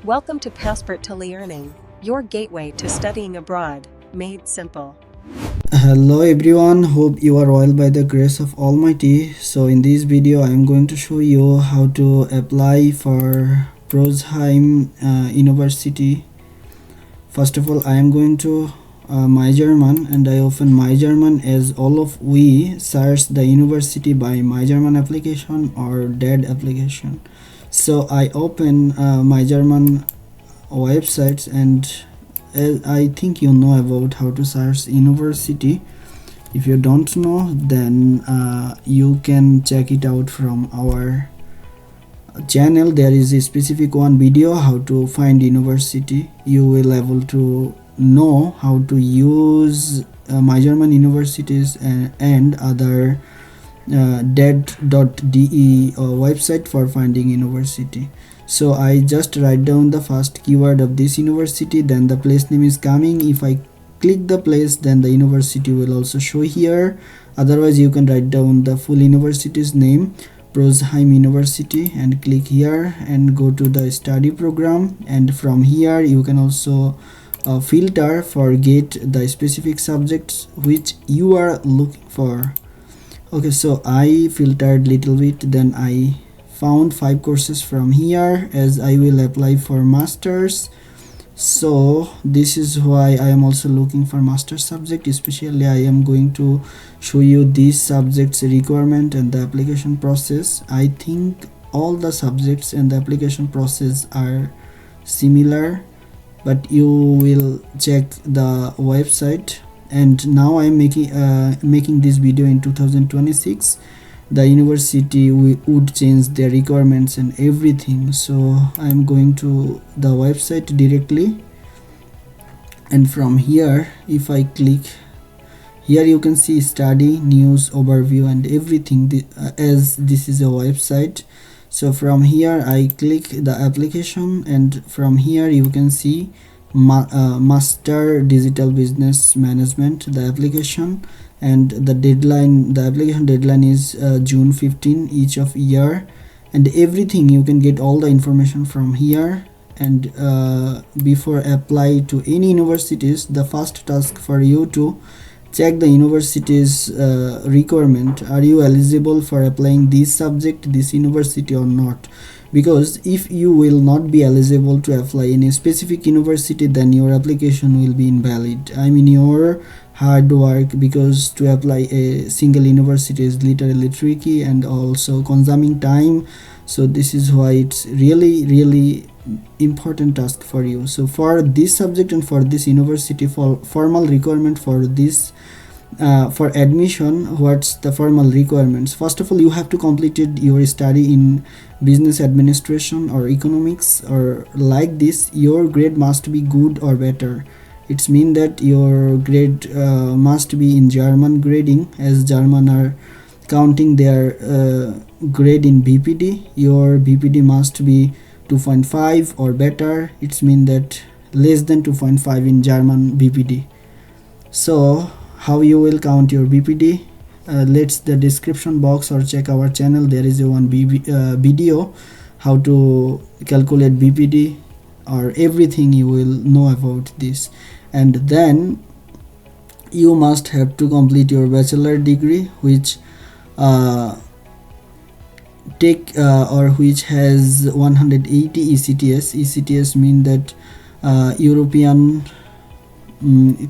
Welcome to Passport to Learning, your gateway to studying abroad, made simple. Hello everyone, hope you are all by the grace of Almighty. So in this video I am going to show you how to apply for Pforzheim University. First of all, I am going to My German, and I open My German as all of we search the university by My German application or DAD application. So I open My German websites, and I think you know about how to search university. If you don't know, then you can check it out from our channel. There is a specific one video how to find university. You will able to know how to use My German universities and other dead.de website for finding university. So I just write down the first keyword of this university, then the place name is coming. If I click the place, then the university will also show here. Otherwise you can write down the full university's name, Pforzheim University, and click here and go to the study program. And from here you can also filter for get the specific subjects which you are looking for. Okay, so I filtered little bit, then I found 5 courses from here, as I will apply for masters. So this is why I am also looking for master subject. Especially I am going to show you these subjects requirement and the application process. I think all the subjects and the application process are similar, but you will check the website. And now I am making this video in 2026. The university would change their requirements and everything, so I am going to the website directly. And from here, if I click here, you can see study news overview and everything, as this is a website. So from here I click the application, and from here you can see Master Digital Business Management, the application, and the application deadline is June 15 each of year. And everything you can get all the information from here. And before apply to any universities, the first task for you to check the university's requirement. Are you eligible for applying this subject, this university, or not? Because if you will not be eligible to apply in a specific university, then your application will be invalid. I mean your hard work, because to apply a single university is literally tricky and also consuming time. So this is why it's really important task for you. So for this subject and for this university, for formal requirement for this for admission, what's the formal requirements? First of all, you have to completed your study in business administration or economics or like this. Your grade must be good or better. It's mean that your grade must be in German grading, as German are counting their grade in BPD. Your BPD must be 2.5 or better. It's mean that less than 2.5 in German BPD. So how you will count your BPD? Let's the description box or check our channel. There is a one video how to calculate BPD, or everything you will know about this. And then you must have to complete your bachelor degree, which which has 180 ECTS. ECTS mean that European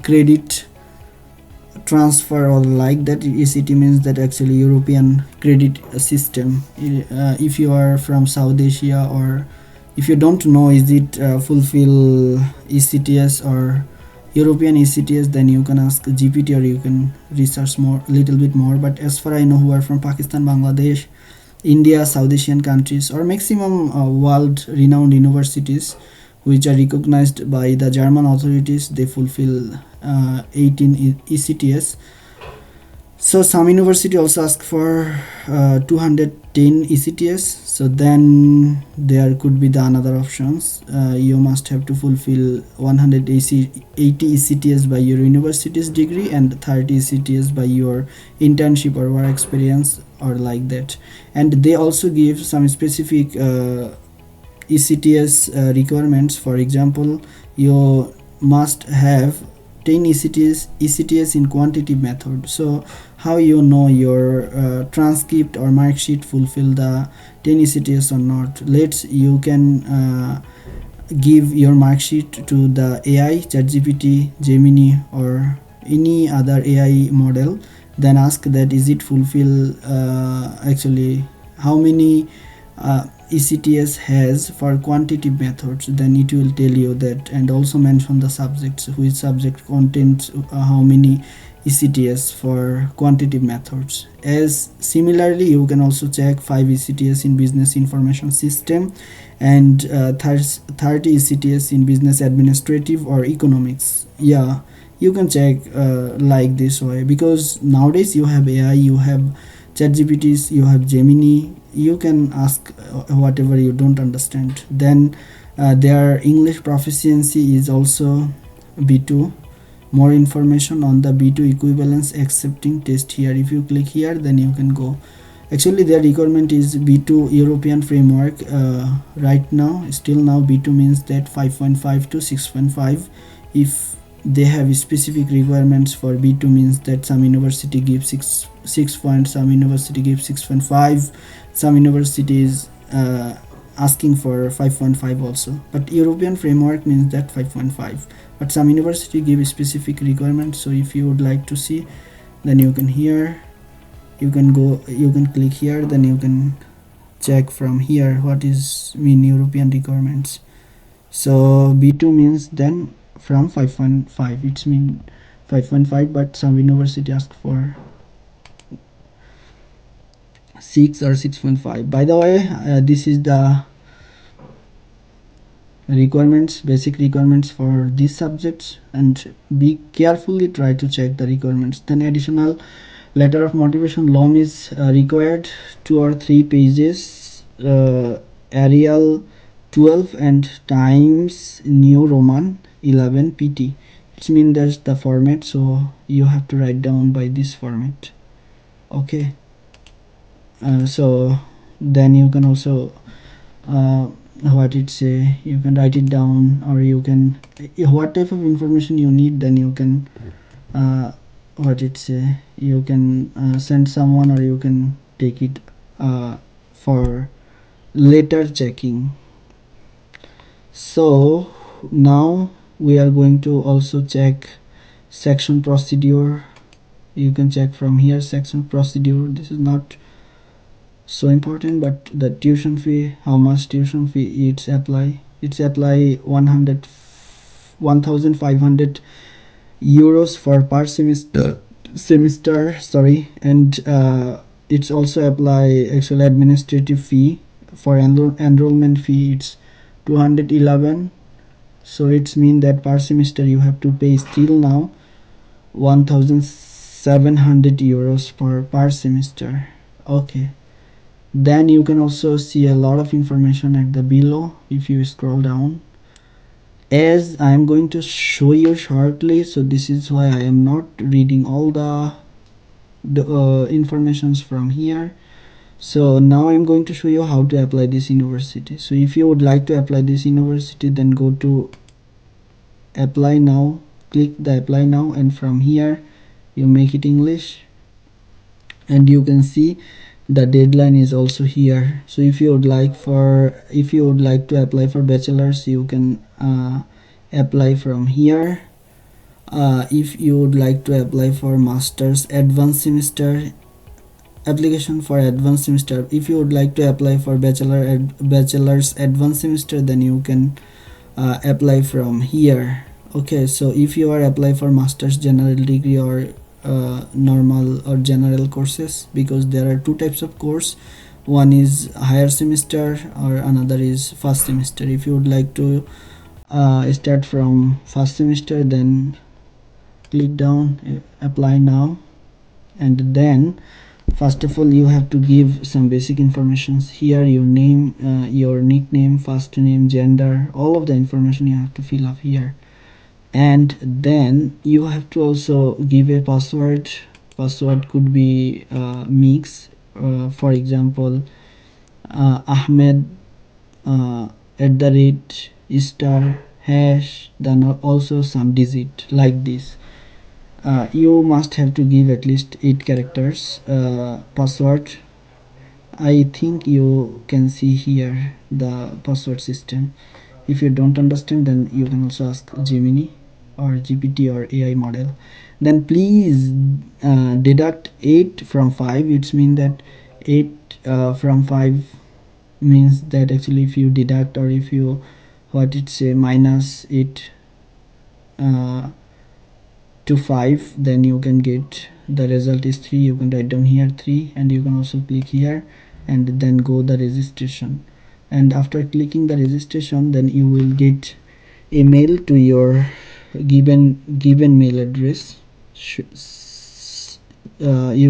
credit transfer, or like that. ECT means that actually European credit system. If you are from South Asia, or if you don't know is it fulfill ECTS or European ECTS, then you can ask GPT, or you can research little bit more. But as far I know, who are from Pakistan, Bangladesh, India, South Asian countries, or maximum world renowned universities which are recognized by the German authorities, they fulfill 18 ECTS. So some university also ask for 210 ECTS. So then there could be the another options. You must have to fulfill 180 ECTS by your university's degree and 30 ECTS by your internship or work experience, or like that. And they also give some specific ECTS requirements. For example, you must have 10 ECTS in quantitative method. So how you know your transcript or mark sheet fulfill the 10 ECTS or not? You can give your mark sheet to the AI, ChatGPT, Gemini, or any other AI model. Then ask that is it fulfill actually how many ECTS has for quantitative methods. Then it will tell you that, and also mention the subjects, which subject contains how many ECTS for quantitative methods. As similarly, you can also check 5 ECTS in business information system and 30 ECTS in business administrative or economics. Yeah, you can check like this way, because nowadays you have AI, you have ChatGPTs, you have Gemini. You can ask whatever you don't understand. Then their English proficiency is also B2. More information on the B2 equivalence accepting test here. If you click here, then you can go. Actually their requirement is B2 European framework. Right now, still now, B2 means that 5.5 to 6.5. If they have specific requirements for B2, means that some university gives 6 point, some university gives 6.5, some universities asking for 5.5 also. But European framework means that 5.5, but some university give specific requirements. So if you would like to see, then you can here, you can go, you can click here, then you can check from here what is mean European requirements. So B2 means then from 5.5, it's mean 5.5, but some university ask for 6 or 6.5. By the way, this is the requirements, basic requirements for these subjects, and be carefully try to check the requirements. Then additional letter of motivation long is required, 2 or 3 pages, Arial 12 and Times New Roman 11 pt. It means that's the format, so you have to write down by this format. Okay, so then you can also what it say, you can write it down, or you can what type of information you need, then you can what it say, you can send someone, or you can take it for later checking. So now we are going to also check section procedure. You can check from here section procedure. This is not so important, but the tuition fee, how much tuition fee it's apply 1500 euros for per semester, sorry. And it's also apply actual administrative fee. For enrollment fee, it's 211. So it's mean that per semester you have to pay still now 1700 euros per semester. Okay, then you can also see a lot of information at the below if you scroll down. As I am going to show you shortly, so this is why I am not reading all the informations from here. So now I'm going to show you how to apply this university. So if you would like to apply this university, then go to apply now, click the apply now, and from here you make it English, and you can see the deadline is also here. So if you would like to apply for bachelor's, you can apply from here. If you would like to apply for master's advanced semester, application for advanced semester, if you would like to apply for bachelor's advanced semester, then you can apply from here. Okay, so if you are apply for master's general degree or normal or general courses, because there are 2 types of course, one is higher semester or another is first semester. If you would like to start from first semester, then click down apply now, and then first of all you have to give some basic informations here, your name, your nickname, first name, gender, all of the information you have to fill up here. And then you have to also give a password. Password could be mix, for example Ahmed at the rate star hash, then also some digit like this. You must have to give at least 8 characters password. I think you can see here the password system. If you don't understand, then you can also ask Gemini or GPT or AI model. Then please deduct 8 from 5. It's mean that 8 from 5 means that actually if you deduct, or if you what it say minus it uh, to 5, then you can get the result is 3. You can write down here 3, and you can also click here and then go the registration. And after clicking the registration, then you will get a mail to your given mail address. You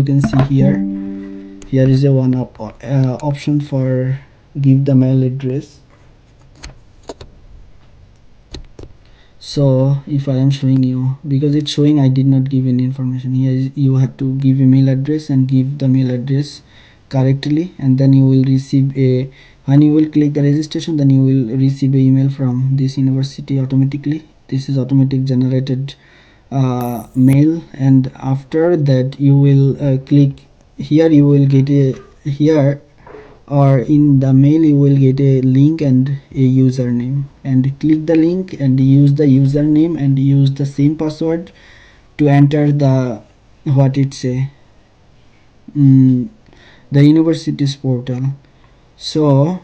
can see here is a one option for give the mail address. So if I am showing you, because it's showing I did not give any information here, you have to give email address and give the mail address correctly, and then you will receive a, when you will click the registration, then you will receive a email from this university automatically. This is automatic generated mail, and after that you will click here, you will get a here, or in the mail you will get a link and a username, and click the link and use the username and use the same password to enter the what it say the university's portal. So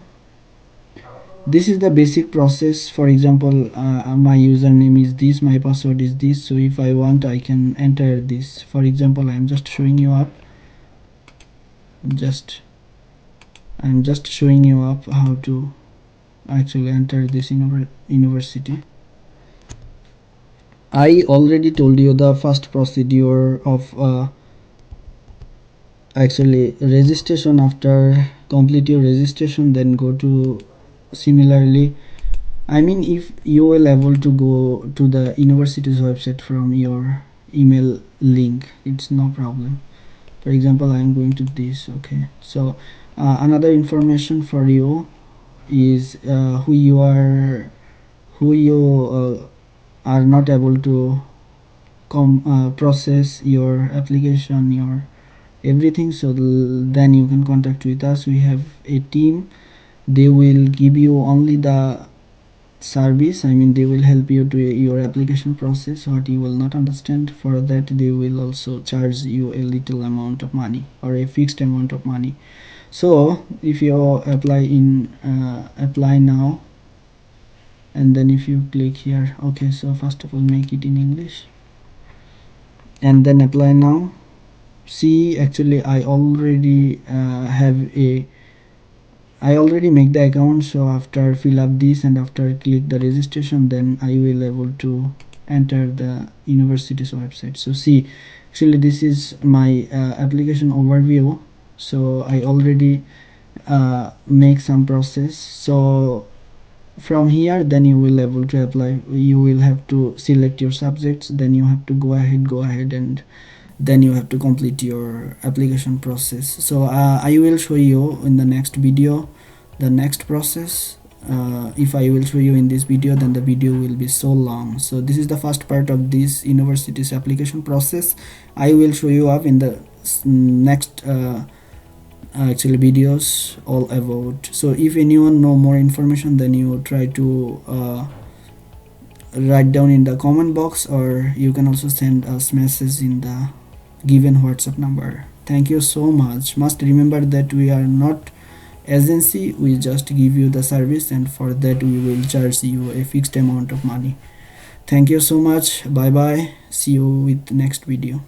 this is the basic process. For example, my username is this, my password is this, so if I want I can enter this. For example, I'm just showing you up, I'm just showing you up how to actually enter this university. I already told you the first procedure of actually registration. After complete your registration, then go to similarly, I mean if you will able to go to the university's website from your email link, it's no problem. For example, I am going to this. Okay, so another information for you is who you are, who you are not able to process your application, your everything. So then you can contact with us. We have a team, they will give you only the service, I mean they will help you to your application process. What you will not understand, for that they will also charge you a little amount of money or a fixed amount of money. So if you apply in apply now, and then if you click here, okay, so first of all make it in English and then apply now. See, actually I already I already make the account. So after fill up this and after click the registration, then I will able to enter the university's website. So see, actually this is my application overview. So I already make some process. So from here, then you will able to apply. You will have to select your subjects, then you have to go ahead and then you have to complete your application process. So I will show you in the next video the next process. If I will show you in this video, then the video will be so long. So this is the first part of this university's application process. I will show you up in the next actually videos all about. So if anyone know more information, then you try to write down in the comment box, or you can also send us message in the given WhatsApp number. Thank you so much. Must remember that we are not agency, we just give you the service, and for that we will charge you a fixed amount of money. Thank you so much. Bye bye. See you with next video.